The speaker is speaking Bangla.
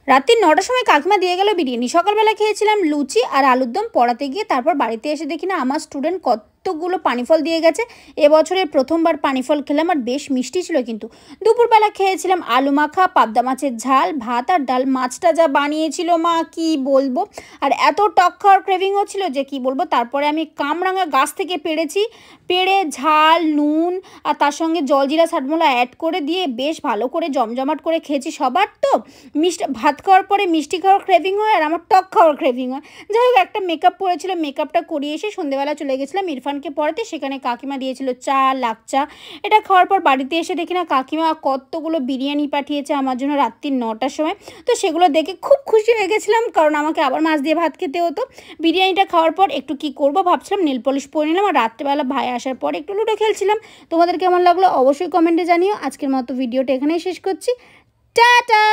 রাত্রি ৯টার সময় কাকিমা দিয়ে গেল বিরিয়ানি। সকালবেলা খেয়েছিলাম লুচি আর আলুর দম। পড়াতে গিয়ে তারপর বাড়িতে এসে দেখি না আমার স্টুডেন্ট কতগুলো পানিফল দিয়ে গেছে। এবছরের প্রথমবার পানিফল খেলাম আর বেশ মিষ্টি ছিল কিন্তু। দুপুরবেলা খেয়েছিলাম আলু মাখা, পাবদা মাছের ঝাল, ভাত আর ডাল। মাছটা যা বানিয়েছিল মা কি বলবো। আর এত টক খাওয়ার ক্রেভিং হচ্ছিল যে কি বলবো। তারপরে আমি কামরাঙা গাছ থেকে পেড়েছি, পেড়ে ঝাল নুন আর তার সঙ্গে জলজিরা সাতমলা অ্যাড করে দিয়ে বেশ ভালো করে জমজমাট করে খেয়েছি। সবার তো মিষ্টি ভাত খাওয়ার পরে মিষ্টি খাওয়ার ক্রেভিং হয় আর আমার টক খাওয়ার ক্রেভিং হয়। যাই হোক, একটা মেকআপ পরেছিলাম, মেকআপটা করিয়ে এসে সন্ধ্যেবেলা চলে গেছিলাম ইরফানকে পড়াতে। সেখানে কাকিমা দিয়েছিল চা, লাকচা। এটা খাওয়ার পর বাড়িতে এসে দেখি না কাকিমা কতগুলো বিরিয়ানি পাঠিয়েছে আমার জন্য রাত্রি ৯টার সময়। তো সেগুলো দেখে খুব খুশি হয়ে গেছিলাম, কারণ আমাকে আবার মাছ দিয়ে ভাত খেতে হতো। বিরিয়ানিটা খাওয়ার পর একটু কি করব ভাবছিলাম, নেল পলিশ পরে নিলাম আর রাত্রেবেলা ভাই আসার পর একটু লুডো খেলছিলাম। তোমাদের কেমন লাগলো অবশ্যই কমেন্টে জানিও। আজকের মতো ভিডিওটা এখানেই শেষ করছি। টাটা।